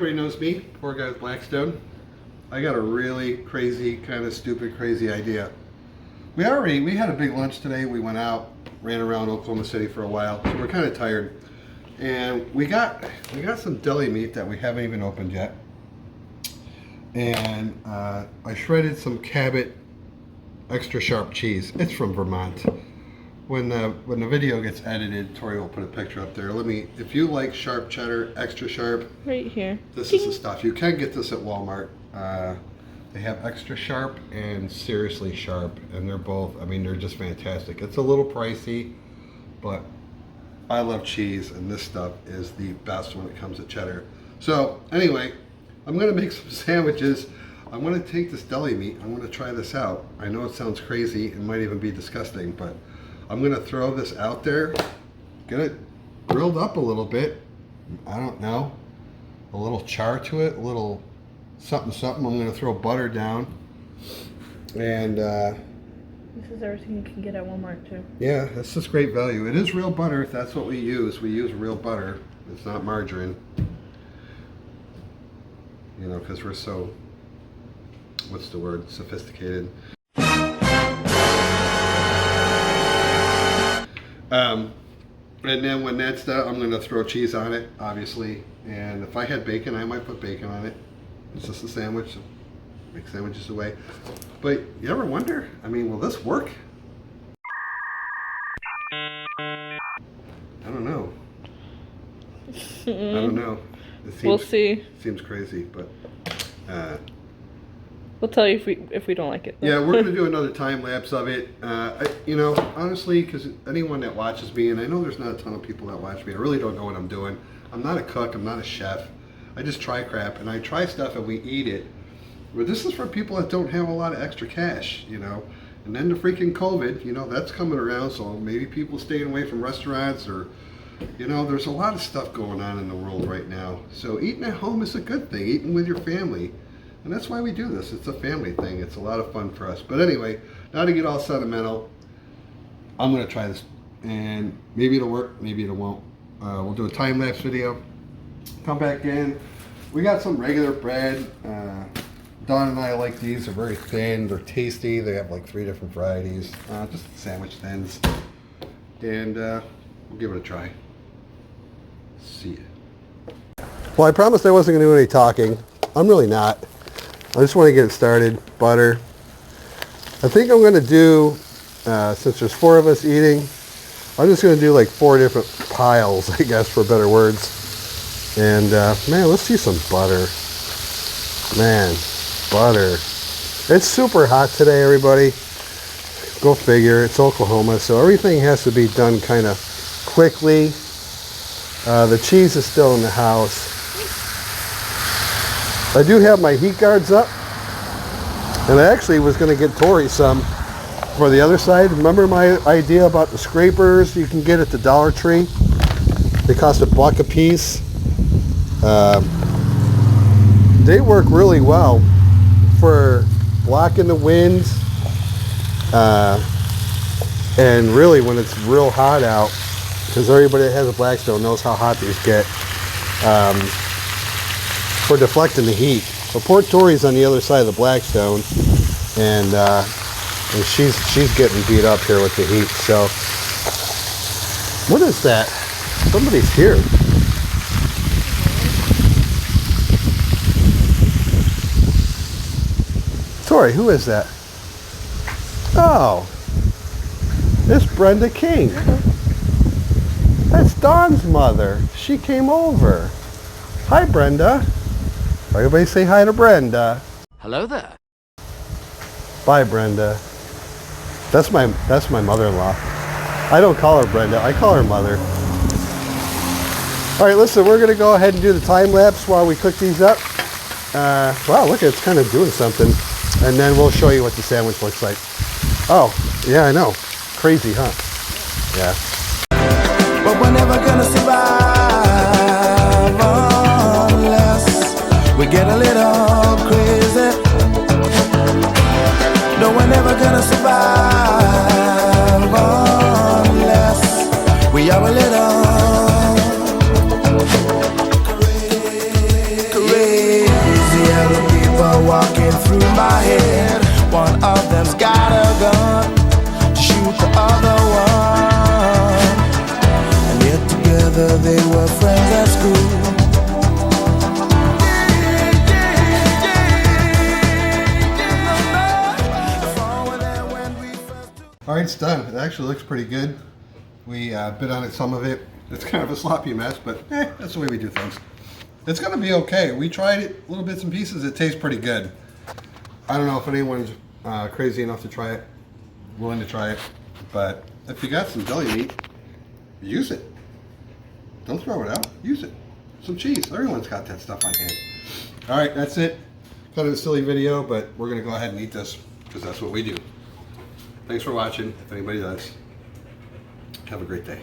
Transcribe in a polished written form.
everybody knows me, Poorguy with Blackstone. I got a really crazy, kind of stupid, crazy idea. We had a big lunch today. We went out, ran around Oklahoma City for a while, so we're kind of tired. And we got some deli meat that we haven't even opened yet. And I shredded some Cabot extra sharp cheese. It's from Vermont. When the video gets edited, Tori will put a picture up there. If you like sharp cheddar, extra sharp, right here. This is the stuff. You can get this at Walmart. They have extra sharp and seriously sharp, and they're both, I mean, they're just fantastic. It's a little pricey, but I love cheese, and this stuff is the best when it comes to cheddar. So anyway, I'm gonna make some sandwiches. I'm gonna take this deli meat. I'm gonna try this out. I know it sounds crazy. It might even be disgusting, but I'm gonna throw this out there, get it grilled up a little bit. I don't know, a little char to it, a little something. I'm gonna throw butter down, and this is everything you can get at Walmart too. yeah, that's just great value. It is real butter. That's what we use. We use real butter. It's not margarine. You know, because we're so, what's the word, sophisticated. And then when that's done, I'm gonna throw cheese on it, obviously. And if I had bacon, I might put bacon on it. It's just a sandwich, so make sandwiches away. But you ever wonder, I mean, will this work? I don't know. I don't know. We'll see. Seems crazy, but we'll tell you if we don't like it. Yeah, we're gonna do another time lapse of it. You know, honestly, because anyone that watches me, and I know there's not a ton of people that watch me, I really don't know what I'm doing. I'm not a cook. I'm not a chef. I just try crap, and I try stuff, and we eat it. But this is for people that don't have a lot of extra cash, you know. And then the freaking COVID, you know, that's coming around, so maybe people staying away from restaurants, or, you know, there's a lot of stuff going on in the world right now. So eating at home is a good thing, eating with your family. And that's why we do this. It's a family thing. It's a lot of fun for us. But anyway, not to get all sentimental, I'm going to try this. And maybe it'll work, maybe it won't. We'll do a time-lapse video. Come back in. We got some regular bread. Dawn and I like these. They're very thin. They're tasty. They have like 3 different varieties. Just sandwich thins. And we'll give it a try. See ya. Well, I promised I wasn't going to do any talking. I'm really not. I just want to get it started. Butter. I think I'm going to do, since there's 4 of us eating, I'm just going to do like 4 different piles, I guess, for better words. And man, let's see some butter. Man, butter. It's super hot today, everybody. Go figure. It's Oklahoma, so everything has to be done kind of quickly. The cheese is still in the house. I do have my heat guards up, and I actually was going to get Tori some for the other side. Remember my idea about the scrapers you can get at the Dollar Tree? They cost $1 a piece. They work really well for blocking the wind, and really when it's real hot out, because everybody that has a Blackstone knows how hot these get. For deflecting the heat. So poor Tori's on the other side of the Blackstone, and she's getting beat up here with the heat. So what is that? Somebody's here. Tori, who is that? Oh, it's Brenda King. That's Dawn's mother. She came over. Hi, Brenda. Everybody say hi to Brenda. Hello there. Bye, Brenda. That's my mother-in-law. I don't call her Brenda. I call her mother. All right, listen, we're going to go ahead and do the time lapse while we cook these up. Wow, look, it's kind of doing something. And then we'll show you what the sandwich looks like. Oh, yeah, I know. Crazy, huh? Yeah. But we're never gonna survive unless we get a little crazy. No, we're never gonna survive unless we are a little crazy. done. It actually looks pretty good. We bit on it, some of it. It's kind of a sloppy mess, but that's the way we do things. It's gonna be okay. We tried it, little bits and pieces. It tastes pretty good. I don't know if anyone's crazy enough to try it, willing to try it, but if you got some deli meat, use it. Don't throw it out. Use it. Some cheese. Everyone's got that stuff on hand. All right, that's it. Kind of a silly video, but we're gonna go ahead and eat this because that's what we do. Thanks for watching. If anybody does, have a great day.